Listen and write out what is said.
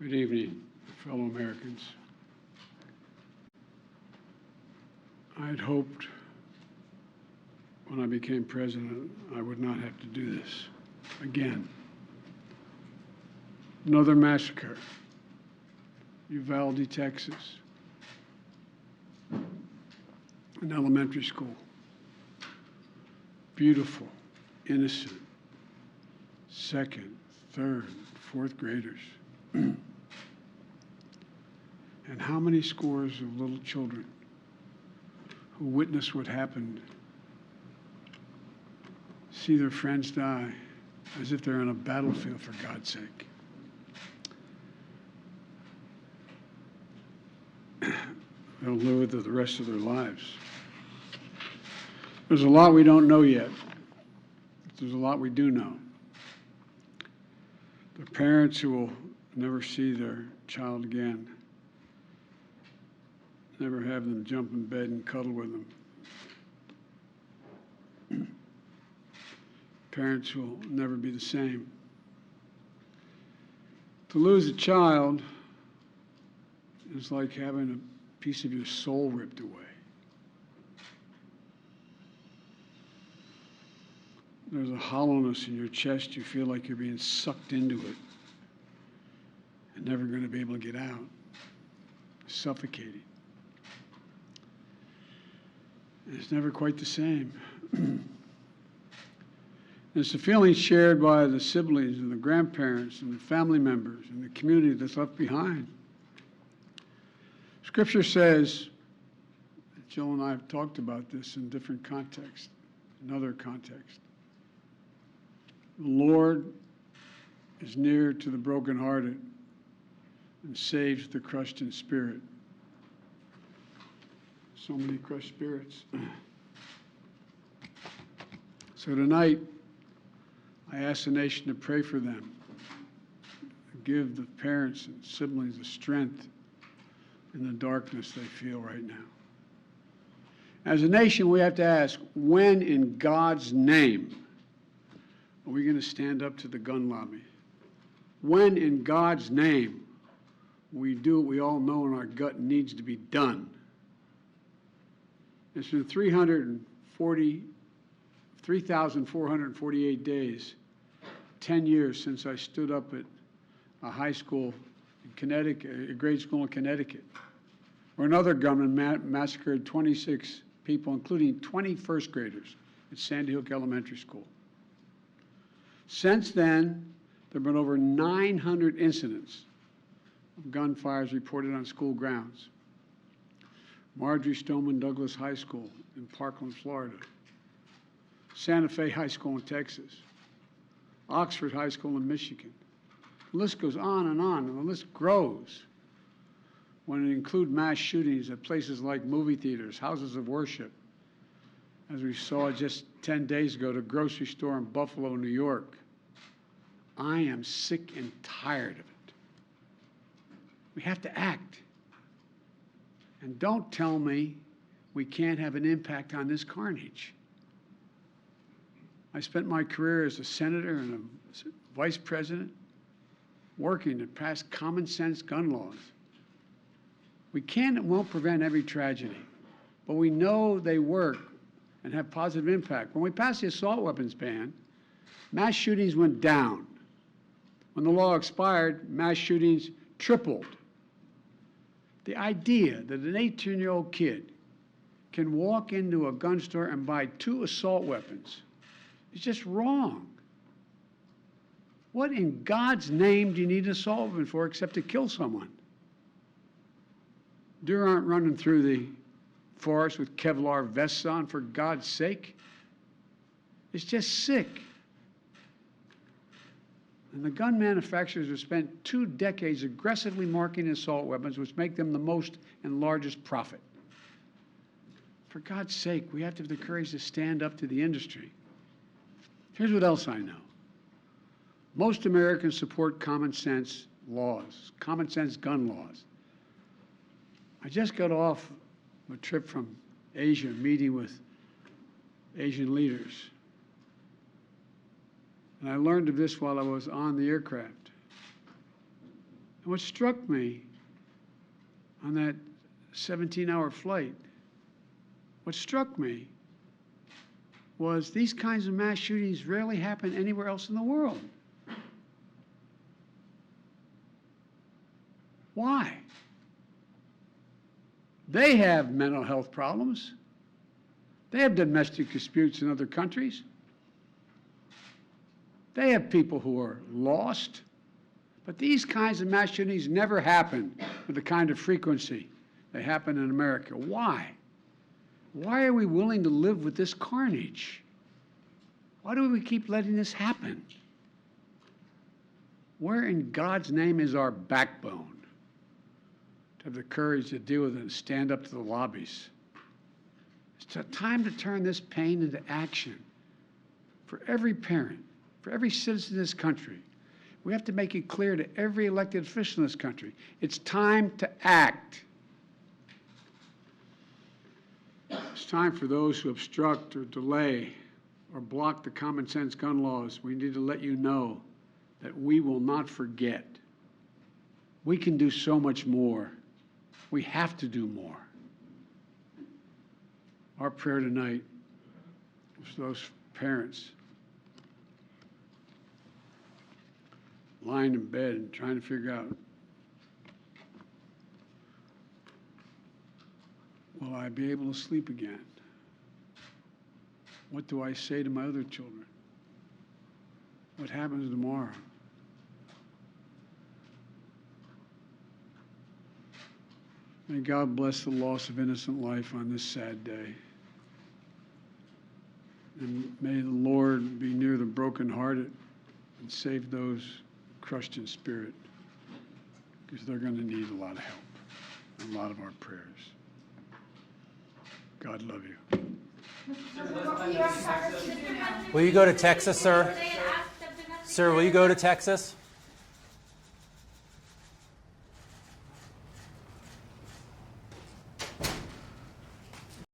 Good evening, fellow Americans. I had hoped when I became president I would not have to do this again. Another massacre, Uvalde, Texas, an elementary school. Beautiful, innocent, second, third, fourth graders. And how many scores of little children who witness what happened see their friends die as if they're on a battlefield, for God's sake. They'll live with it the rest of their lives. There's a lot we don't know yet. There's a lot we do know. The parents who will never see their child again, never have them jump in bed and cuddle with them. Parents who will never be the same. To lose a child is like having a piece of your soul ripped away. There's a hollowness in your chest. You feel like you're being sucked into it and never going to be able to get out. Suffocating. And it's never quite the same. It's a feeling shared by the siblings and the grandparents and the family members and the community that's left behind. Scripture says, Jill and I have talked about this in different contexts, in other contexts. The Lord is near to the brokenhearted and saves the crushed in spirit. So many crushed spirits. So tonight, I ask the nation to pray for them, give the parents and siblings the strength in the darkness they feel right now. As a nation, we have to ask, when in God's name are we going to stand up to the gun lobby? When in God's name we do what we all know in our gut needs to be done? It's been 3,448 days, 10 years since I stood up at a high school in Connecticut, a grade school in Connecticut, where another gunman massacred 26 people, including 20 first graders at Sandy Hook Elementary School. Since then, there have been over 900 incidents of gunfires reported on school grounds. Marjorie Stoneman Douglas High School in Parkland, Florida. Santa Fe High School in Texas. Oxford High School in Michigan. The list goes on, and the list grows when it includes mass shootings at places like movie theaters, houses of worship, as we saw just 10 days ago, at a grocery store in Buffalo, New York. I am sick and tired of it. We have to act. And don't tell me we can't have an impact on this carnage. I spent my career as a senator and a vice president working to pass common sense gun laws. We can and won't prevent every tragedy, but we know they work and have positive impact. When we passed the assault weapons ban, mass shootings went down. When the law expired, mass shootings tripled. The idea that an 18-year-old kid can walk into a gun store and buy 2 assault weapons is just wrong. What in God's name do you need an assault weapon for except to kill someone? Deer aren't running through the forest with Kevlar vests on, for God's sake. It's just sick. And the gun manufacturers have spent 2 decades aggressively marketing assault weapons, which make them the most and largest profit. For God's sake, we have to have the courage to stand up to the industry. Here's what else I know. Most Americans support common sense laws, common sense gun laws. I just got off a trip from Asia, meeting with Asian leaders. And I learned of this while I was on the aircraft. And what struck me on that 17-hour flight, what struck me was these kinds of mass shootings rarely happen anywhere else in the world. Why? They have mental health problems. They have domestic disputes in other countries. They have people who are lost. But these kinds of mass shootings never happen with the kind of frequency they happen in America. Why? Why are we willing to live with this carnage? Why do we keep letting this happen? Where in God's name is our backbone to have the courage to deal with it and stand up to the lobbies? It's time to turn this pain into action for every parent, for every citizen in this country. We have to make it clear to every elected official in this country. It's time to act. It's time for those who obstruct or delay or block the common sense gun laws. We need to let you know that we will not forget. We can do so much more. We have to do more. Our prayer tonight is for those parents lying in bed and trying to figure out, will I be able to sleep again? What do I say to my other children? What happens tomorrow? May God bless the loss of innocent life on this sad day. And may the Lord be near the brokenhearted and save those crushed in spirit, because they're going to need a lot of help and a lot of our prayers. God love you. Will you go to Texas, sir? Sir, will you go to Texas?